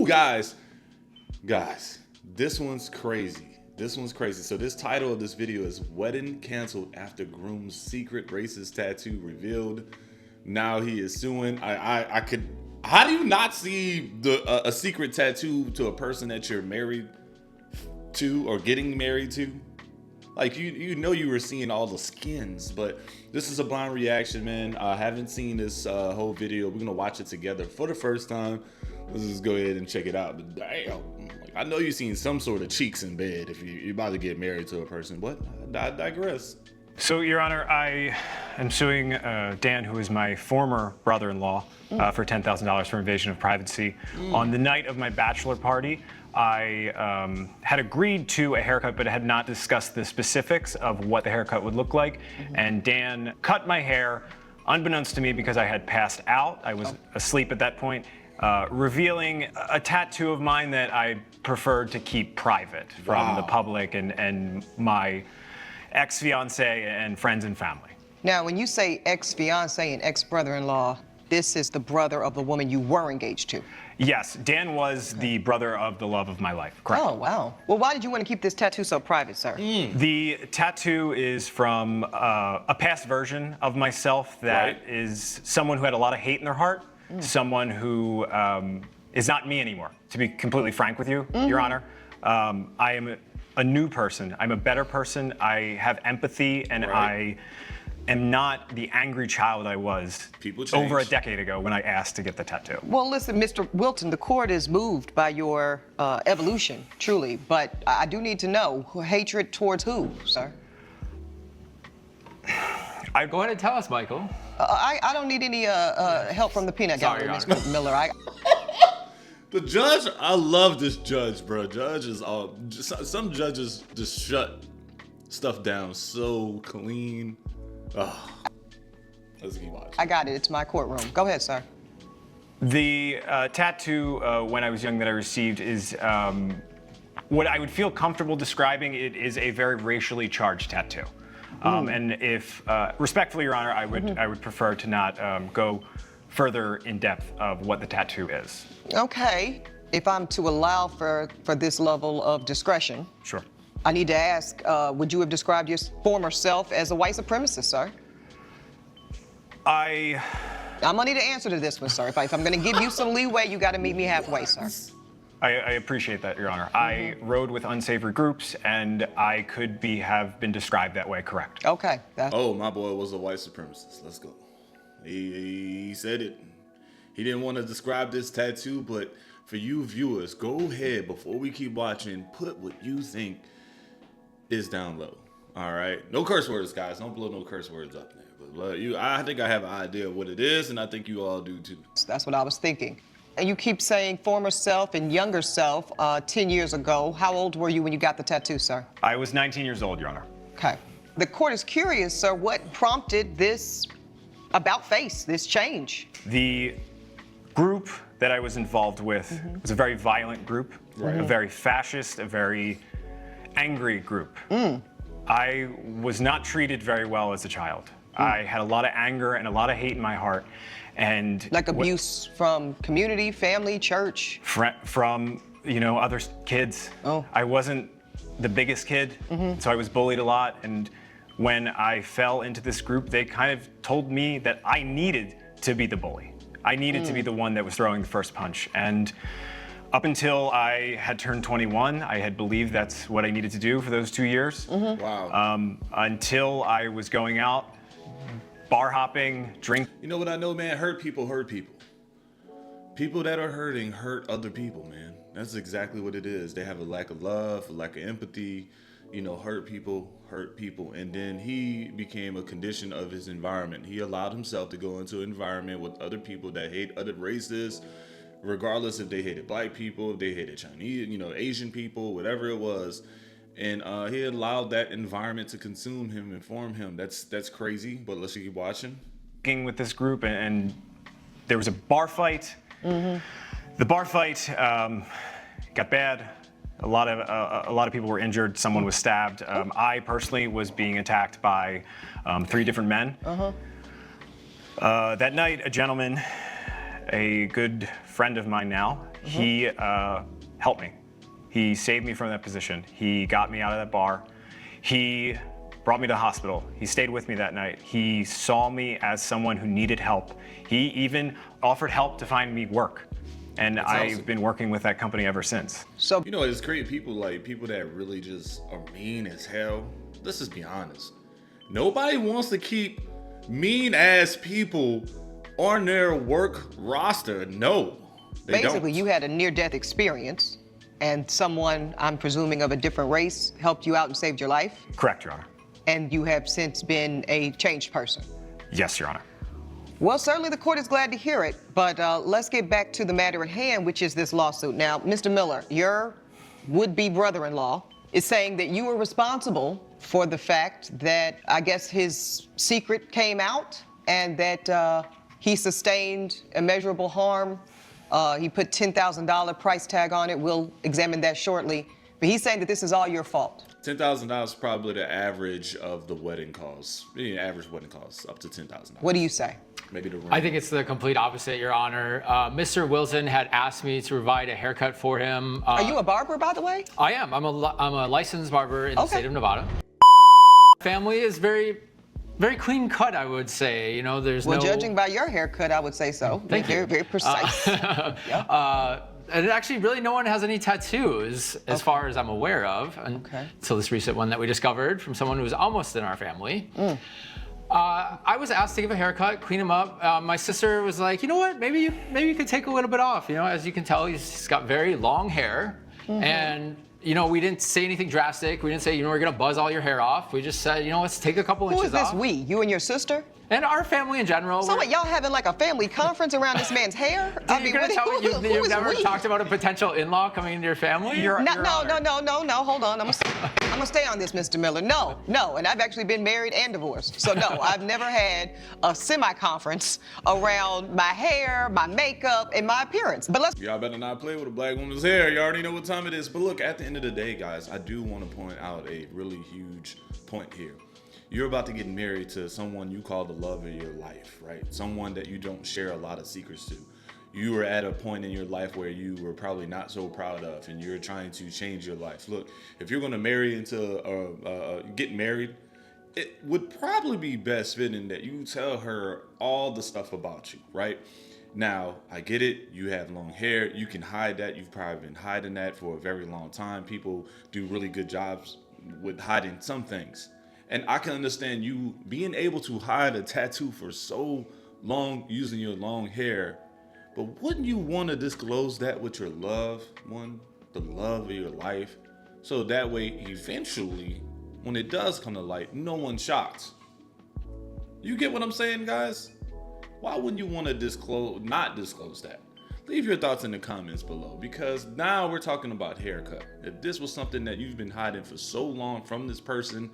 Ooh, guys, this one's crazy. So this title of this video is "Wedding Canceled After Groom's Secret Racist Tattoo Revealed." Now he is suing. I could. How do you not see a secret tattoo to a person that you're married to or getting married to? Like you know you were seeing all the skins, but this is a blind reaction, man. I haven't seen this whole video. We're gonna watch it together for the first time. Let's just go ahead and check it out. But damn, I know you've seen some sort of cheeks in bed if you're about to get married to a person. But I digress. So, Your Honor, I am suing Dan, who is my former brother-in-law, for $10,000 for invasion of privacy. On the night of my bachelor party, I had agreed to a haircut, but had not discussed the specifics of what the haircut would look like. And Dan cut my hair, unbeknownst to me, because I had passed out. I was asleep at that point, revealing a tattoo of mine that I preferred to keep private from the public and my ex-fiance and friends and family. Now, when you say ex-fiance and ex-brother-in-law, this is the brother of the woman you were engaged to? Yes, Dan was the brother of the love of my life, correct. Oh, wow. Well, why did you want to keep this tattoo so private, sir? The tattoo is from a past version of myself that is someone who had a lot of hate in their heart, someone who is not me anymore, to be completely frank with you, Your Honor. I am a new person. I'm a better person. I have empathy, and I am not the angry child I was over a decade ago when I asked to get the tattoo. Well, listen, Mr. Wilton, the court is moved by your evolution, truly, but I do need to know, hatred towards who, sir? Go ahead and tell us, Michael. I don't need any help from the peanut gallery, Mr. Miller. The judge, I love this judge, bro. Some judges just shut stuff down so clean. Let's keep watching. I got it. It's my courtroom. Go ahead, sir. The tattoo when I was young that I received is what I would feel comfortable describing. It is a very racially charged tattoo. And if, respectfully, Your Honor, I would prefer to not go further in depth of what the tattoo is. Okay. If I'm to allow for this level of discretion. Sure. I need to ask, would you have described your former self as a white supremacist, sir? I'm gonna need an answer to this one, sir. If I'm gonna give you some leeway, you gotta meet me halfway, sir. I appreciate that, Your Honor. I rode with unsavory groups, and I could have been described that way, correct? Okay. Oh, my boy was a white supremacist. Let's go. He said it. He didn't want to describe this tattoo, but for you viewers, go ahead, before we keep watching, put what you think is down low. All right? No curse words, guys. Don't blow no curse words up there. But I think I have an idea of what it is, and I think you all do too. That's what I was thinking. And you keep saying former self and younger self 10 years ago. How old were you when you got the tattoo, sir? I was 19 years old, Your Honor. Okay. The court is curious, sir, what prompted this about-face, this change? The group that I was involved with was a very violent group, a very fascist, a very angry group. I was not treated very well as a child. I had a lot of anger and a lot of hate in my heart. And like abuse from community, family, church? From, other kids. Oh. I wasn't the biggest kid, so I was bullied a lot. And when I fell into this group, they kind of told me that I needed to be the bully. I needed to be the one that was throwing the first punch. And up until I had turned 21, I had believed that's what I needed to do for those 2 years. Wow. Until I was going out, bar hopping, drink. You know what I know, man? Hurt people hurt people. People that are hurting hurt other people, man. That's exactly what it is. They have a lack of love, a lack of empathy, hurt people. And then he became a condition of his environment. He allowed himself to go into an environment with other people that hate other races, regardless if they hated black people, if they hated Chinese, Asian people, whatever it was. And he allowed that environment to consume him and form him. That's crazy, but let's keep watching. With this group, and there was a bar fight. The bar fight got bad. A lot of people were injured. Someone was stabbed. I personally was being attacked by 3 different men. That night, a gentleman, a good friend of mine now, He helped me. He saved me from that position. He got me out of that bar. He brought me to the hospital. He stayed with me that night. He saw me as someone who needed help. He even offered help to find me work. And I've awesome. been working with that company ever since. So You know, it's great people that really just are mean as hell. Let's just be honest. Nobody wants to keep mean ass people on their work roster. No, they basically, don't. you had a near-death experience, and someone, I'm presuming of a different race, helped you out and saved your life, Correct, Your Honor. and you have since been a changed person. Yes, Your Honor. Well, certainly the court is glad to hear it, but let's get back to the matter at hand, which is this lawsuit. Now, Mr. Miller, your would-be brother-in-law is saying that you were responsible for the fact that, I guess, his secret came out and that he sustained immeasurable harm. He put $10,000 price tag on it. We'll examine that shortly. But he's saying that this is all your fault. $10,000 is probably the average of the wedding costs. The average wedding costs up to $10,000. What do you say? Maybe the ring. I think it's the complete opposite, Your Honor. Mr. Wilson had asked me to provide a haircut for him. Are you a barber, by the way? I am. I'm a licensed barber in the Okay. state of Nevada. Family is very, very clean cut, I would say. You know, there's Well, no. judging by your haircut, I would say so. Thank very, you. very precise. And actually, really, no one has any tattoos, as far as I'm aware of, until this recent one that we discovered from someone who was almost in our family. I was asked to give a haircut, clean him up. My sister was like, you know what? Maybe you could take a little bit off. You know, as you can tell, he's got very long hair, and you know, we didn't say anything drastic. We didn't say, you know, we're gonna buzz all your hair off. We just said, you know, let's take a couple Who inches is this off. we? You and your sister? And our family in general. So what, y'all having like a family conference around this man's hair? You're gonna tell me who you've is never we? talked about a potential in-law coming into your family? No, hold on. I'm gonna stay on this, Mr. Miller. No, and I've actually been married and divorced. So no, I've never had a semi-conference around my hair, my makeup, and my appearance. But let's Y'all better not play with a black woman's hair. You already know what time it is. But look, at the end of the day, guys, I do want to point out a really huge point here. You're about to get married to someone you call the love of your life, right? Someone that you don't share a lot of secrets to. You were at a point in your life where you were probably not so proud of, and you're trying to change your life. Look, if you're going to marry get married, it would probably be best fitting that you tell her all the stuff about you, right? Now, I get it. You have long hair. You can hide that. You've probably been hiding that for a very long time. People do really good jobs with hiding some things. And I can understand you being able to hide a tattoo for so long using your long hair. But wouldn't you want to disclose that with your loved one, the love of your life? So that way, eventually, when it does come to light, no one's shocked. You get what I'm saying, guys? Why wouldn't you want to not disclose that? Leave your thoughts in the comments below, because now we're talking about haircut. If this was something that you've been hiding for so long from this person,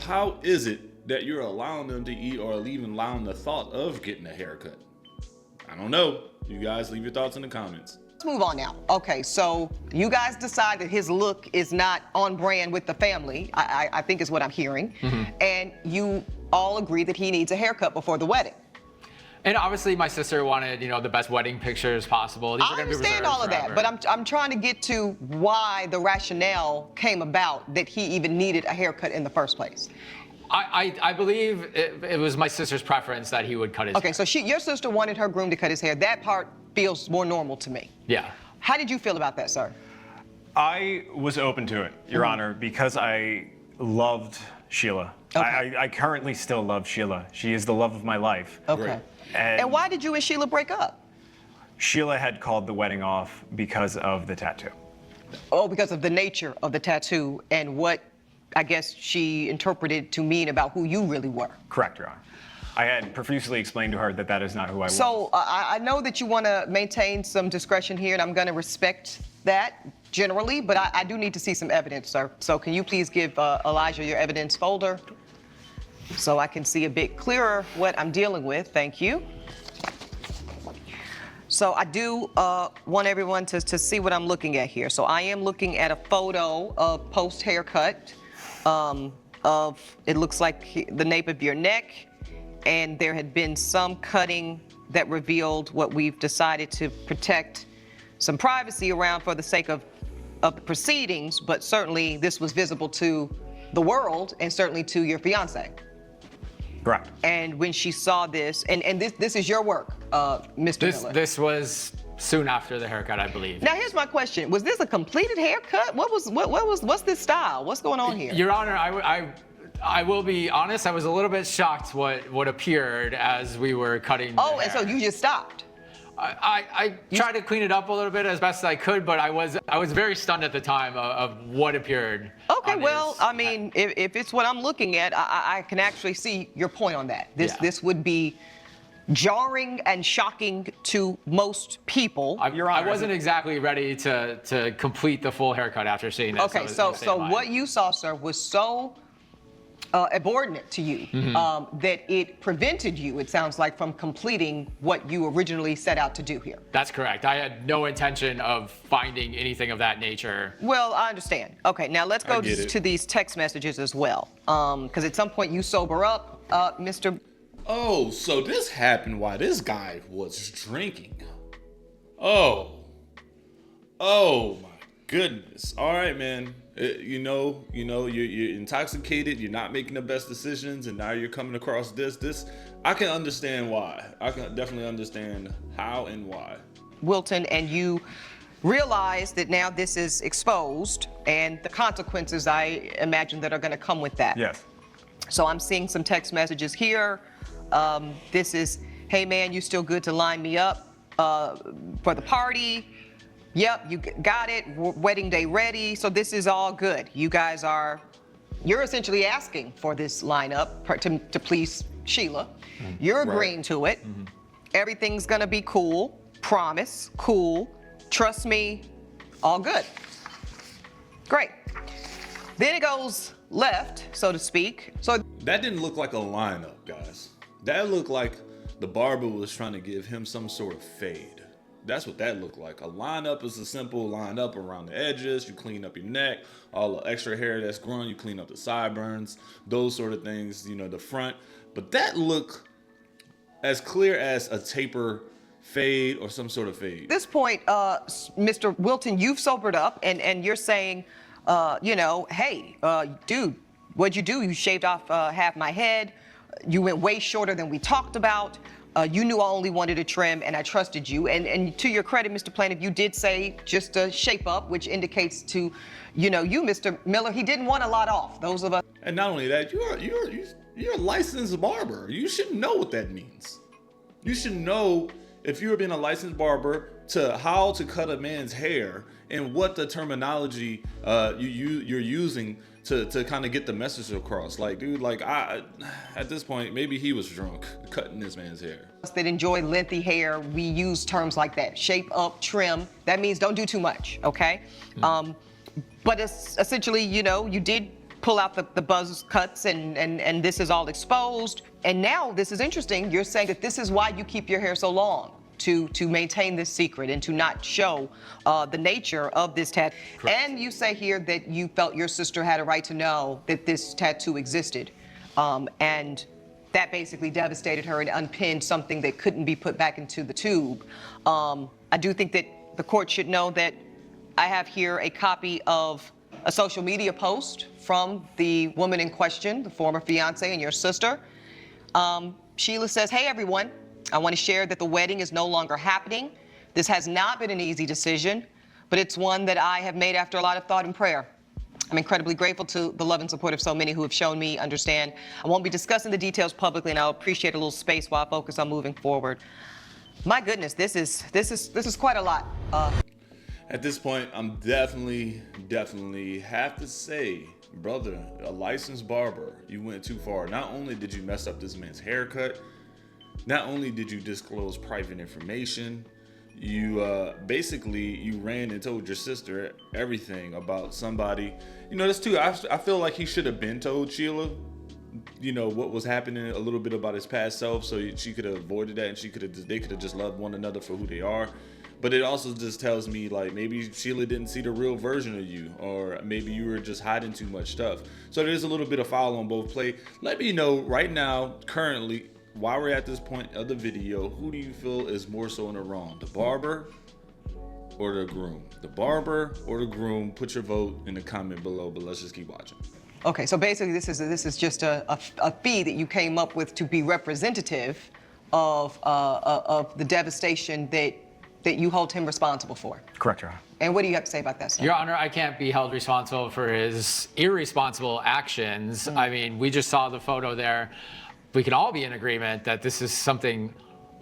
how is it that you're allowing them to eat or even allowing the thought of getting a haircut? I don't know. You guys leave your thoughts in the comments. move on now. Okay, so you guys decide that his look is not on brand with the family, I think is what I'm hearing. And you all agree that he needs a haircut before the wedding. And obviously, my sister wanted, the best wedding pictures possible. These are I gonna be understand reserved all of that, forever. but I'm trying to get to why the rationale came about that he even needed a haircut in the first place. I believe it was my sister's preference that he would cut his Okay, hair. so your sister wanted her groom to cut his hair. That part feels more normal to me. Yeah. How did you feel about that, sir? I was open to it, Your Honor, because I loved Sheila. Okay. I currently still love Sheila. She is the love of my life. Okay. Great. And why did you and Sheila break up? Sheila had called the wedding off because of the tattoo. Oh, because of the nature of the tattoo and what I guess she interpreted to mean about who you really were. Correct, Your Honor. I had profusely explained to her that that is not who I was. So I know that you want to maintain some discretion here, and I'm going to respect that generally, but I do need to see some evidence, sir. So can you please give Elijah your evidence folder so I can see a bit clearer what I'm dealing with? Thank you. So I do want everyone to see what I'm looking at here. So I am looking at a photo of post-haircut of, it looks like the nape of your neck, and there had been some cutting that revealed what we've decided to protect some privacy around for the sake of the proceedings, but certainly this was visible to the world and certainly to your fiance. Correct. And when she saw this, and this is your work, Mr. Miller. This was soon after the haircut, I believe. Now here's my question: was this a completed haircut? What's this style? What's going on here? Your Honor, I will be honest. I was a little bit shocked what appeared as we were cutting. Oh, and so you just stopped. I tried to clean it up a little bit as best as I could, but I was very stunned at the time of what appeared. Okay, well, I mean, if it's what I'm looking at, I can actually see your point on that. This would be jarring and shocking to most people. I wasn't exactly ready to complete the full haircut after seeing this. Okay, so what you saw, sir, was so abhorrent to you that it prevented you, it sounds like, from completing what you originally set out to do here. That's correct. I had no intention of finding anything of that nature. Well, I understand. Okay, now let's go to these text messages as well, because at some point you sober up, Mr. Oh, so this happened while this guy was drinking. Oh my goodness. All right, man. You know, you're intoxicated. You're not making the best decisions, and now you're coming across this. I can understand why. I can definitely understand how and why. Wilton, and you realize that now this is exposed, and the consequences, I imagine, that are going to come with that. Yes. So I'm seeing some text messages here. This is, hey man, you still good to line me up for the party? Yep, you got it. Wedding day ready. So this is all good. You guys you're essentially asking for this lineup to please Sheila. You're agreeing to it. Everything's gonna be cool. Promise, cool. Trust me, all good. Great. Then it goes left, so to speak. So that didn't look like a lineup, guys. That looked like the barber was trying to give him some sort of fade. That's what that looked like. A lineup is a simple lineup around the edges. You clean up your neck, all the extra hair that's growing, you clean up the sideburns, those sort of things, the front. But that looked as clear as a taper fade or some sort of fade. At this point, Mr. Wilton, you've sobered up and you're saying, hey, dude, what'd you do? You shaved off half my head. You went way shorter than we talked about. You knew I only wanted a trim, and I trusted you. And to your credit, Mr. Plaintiff, you did say just to shape up, which indicates to, you, Mr. Miller, he didn't want a lot off. Those of us. And not only that, you're a licensed barber. You should know what that means. You should know, if you're being a licensed barber, to how to cut a man's hair and what the terminology you're using to kind of get the message across. Like, dude, at this point, maybe he was drunk cutting this man's hair. That enjoy lengthy hair, we use terms like that. Shape up, trim. That means don't do too much, okay? But it's essentially, you did pull out the buzz cuts and this is all exposed. And now this is interesting. You're saying that this is why you keep your hair so long. To maintain this secret and to not show the nature of this tattoo. And you say here that you felt your sister had a right to know that this tattoo existed. And that basically devastated her and unpinned something that couldn't be put back into the tube. I do think that the court should know that I have here a copy of a social media post from the woman in question, the former fiance and your sister. Sheila says, hey everyone, I want to share that the wedding is no longer happening. This has not been an easy decision, but it's one that I have made after a lot of thought and prayer. I'm incredibly grateful to the love and support of so many who have shown me understand. I won't be discussing the details publicly, and I'll appreciate a little space while I focus on moving forward. My goodness, this is quite a lot. At this point, I'm definitely have to say, brother, a licensed barber, you went too far. Not only did you mess up this man's haircut, not only did you disclose private information, you basically ran and told your sister everything about somebody. That's too. I feel like he should have been told Sheila, what was happening a little bit about his past self, so she could have avoided that, and they could have just loved one another for who they are. But it also just tells me, like, maybe Sheila didn't see the real version of you, or maybe you were just hiding too much stuff. So there's a little bit of foul on both play. Let me know right now, currently, while we're at this point of the video, who do you feel is more so in the wrong? The barber or the groom? The barber or the groom? Put your vote in the comment below, but let's just keep watching. Okay, so basically this is just a fee that you came up with to be representative of the devastation that you hold him responsible for. Correct, Your Honor. And what do you have to say about that, sir? Your Honor, I can't be held responsible for his irresponsible actions. I mean, we just saw the photo there. We can all be in agreement that this is something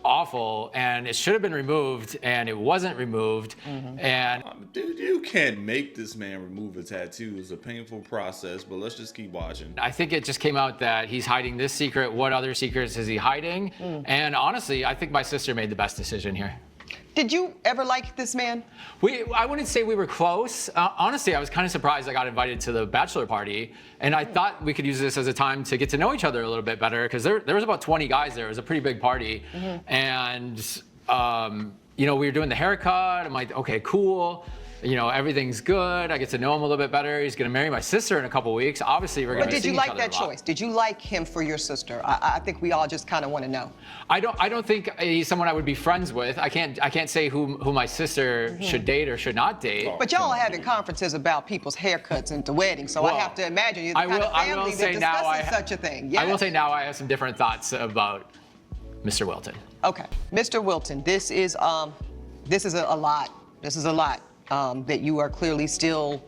awful, and it should have been removed, and it wasn't removed. And Dude, you can't make this man remove a tattoo. It's a painful process, but let's just keep watching. I think it just came out that he's hiding this secret. What other secrets is he hiding? And honestly, I think my sister made the best decision here. Did you ever like this man? I wouldn't say we were close. Honestly, I was kind of surprised I got invited to the bachelor party, and I thought we could use this as a time to get to know each other a little bit better, because there was about 20 guys there. It was a pretty big party, and you know, we were doing the haircut. I'm like, okay, cool. You know, everything's good. I get to know him a little bit better. He's gonna marry my sister in a couple weeks. Obviously, we're gonna. But did you like that choice? Did you like him for your sister? I think we all just kind of want to know. I don't think he's someone I would be friends with. I can't say who my sister should date or should not date. But y'all are having conferences about people's haircuts and the wedding, so I have to imagine you're the kind of family that discusses such a thing. Yes. I will say now I have some different thoughts about Mr. Wilton. Okay, Mr. Wilton, this is a lot. This is a lot that you are clearly still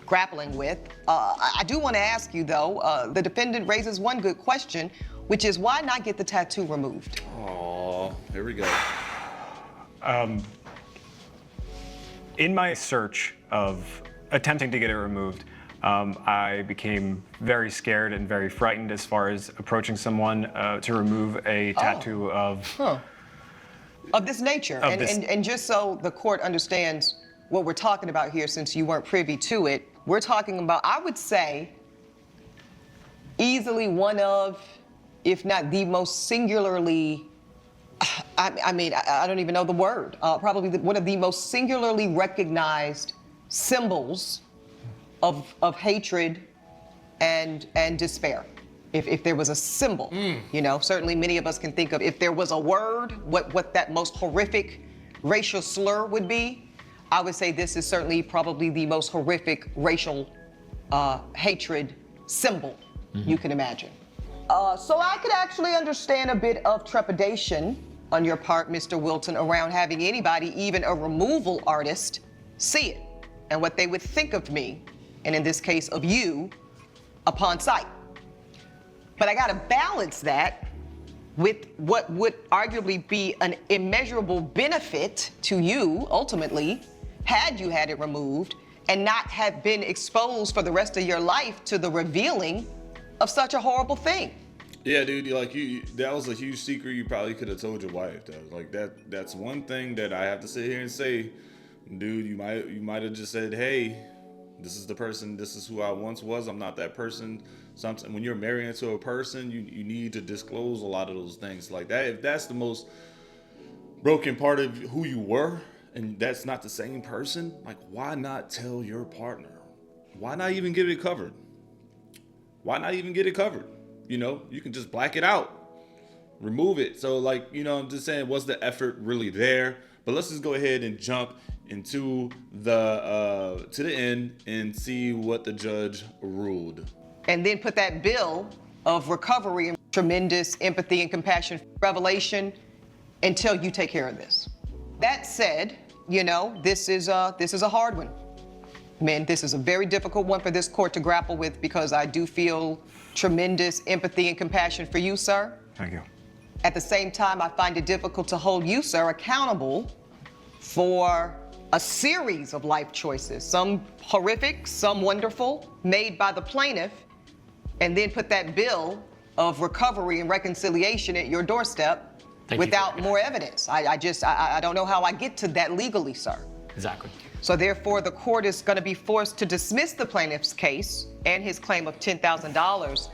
grappling with. I do want to ask you though. The defendant raises one good question, which is why not get the tattoo removed? Oh, here we go. In my search of attempting to get it removed, I became very scared and very frightened as far as approaching someone to remove a tattoo of this nature. And just so the court understands what we're talking about here, since you weren't privy to it, we're talking about, I would say, easily one of, if not the most singularly, I mean, I don't even know the word, probably one of the most singularly recognized symbols of hatred and despair. If there was a symbol, you know, certainly many of us can think of, if there was a word, what that most horrific racial slur would be, I would say this is certainly probably the most horrific racial hatred symbol you can imagine. So I could actually understand a bit of trepidation on your part, Mr. Wilton, around having anybody, even a removal artist, see it and what they would think of me, and in this case of you, upon sight. But I gotta balance that with what would arguably be an immeasurable benefit to you, ultimately, had you had it removed and not have been exposed for the rest of your life to the revealing of such a horrible thing. Yeah, dude, that was a huge secret you probably could have told your wife. That's one thing that I have to sit here and say, dude, you might have just said, hey, this is the person, this is who I once was, I'm not that person. Something, when you're married into a person, you need to disclose a lot of those things like that. If that's the most broken part of who you were, and that's not the same person, like, why not tell your partner? Why not even get it covered? Why not even get it covered? You know, you can just black it out, remove it. So, like, you know, I'm just saying, was the effort really there? But let's just go ahead and jump into to the end and see what the judge ruled. And then put that bill of recovery and tremendous empathy and compassion revelation until you take care of this. That said, you know, this is a hard one. Man, this is a very difficult one for this court to grapple with, because I do feel tremendous empathy and compassion for you, sir. Thank you. At the same time, I find it difficult to hold you, sir, accountable for a series of life choices, some horrific, some wonderful, made by the plaintiff, and then put that bill of recovery and reconciliation at your doorstep without more evidence. I don't know how I get to that legally, sir. Exactly. So therefore, the court is going to be forced to dismiss the plaintiff's case and his claim of $10,000.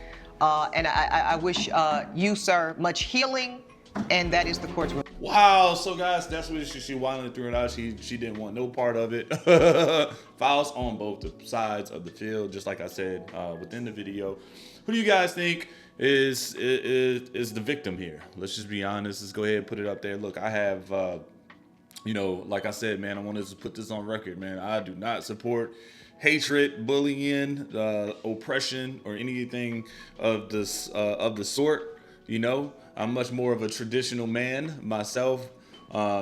And I wish you, sir, much healing, and that is the court's ruling. Wow, so guys, that's what she wanted to throw it out. She didn't want no part of it. Fouls on both the sides of the field, just like I said within the video. Who do you guys think is the victim here? Let's just be honest. Let's go ahead and put it up there. Look, I have you know, like I said, man, I wanted to put this on record, man. I do not support hatred, bullying, oppression, or anything of this of the sort. You know, I'm much more of a traditional man myself.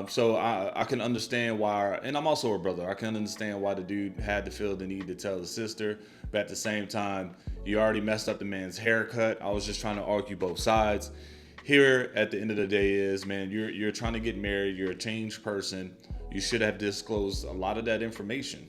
So I can understand why, and I'm also a brother. I can understand why the dude had to feel the need to tell his sister, but at the same time, you already messed up the man's haircut. I was just trying to argue both sides. Here, at the end of the day, is, man, you're trying to get married. You're a changed person. You should have disclosed a lot of that information,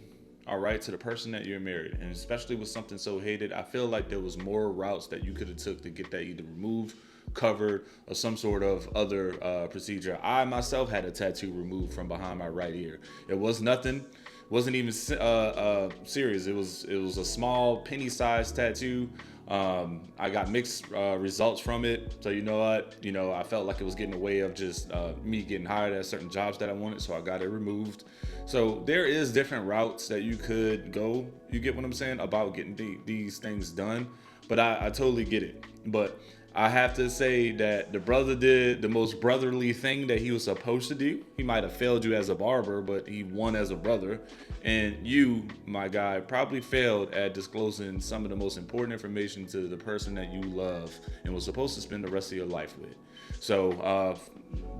all right, to the person that you're married. And especially with something so hated, I feel like there was more routes that you could have took to get that either removed, covered, or some sort of other procedure. I myself had a tattoo removed from behind my right ear. It was nothing, wasn't even serious. It was a small penny-sized tattoo. I got mixed results from it. So you know what? You know, I felt like it was getting in the way of just me getting hired at certain jobs that I wanted. So I got it removed. So there is different routes that you could go. You get what I'm saying about getting these things done. But I totally get it. But I have to say that the brother did the most brotherly thing that he was supposed to do. He might have failed you as a barber, but he won as a brother. And you, my guy, probably failed at disclosing some of the most important information to the person that you love and was supposed to spend the rest of your life with. So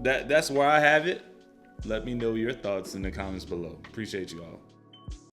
that's where I have it. Let me know your thoughts in the comments below. Appreciate you all.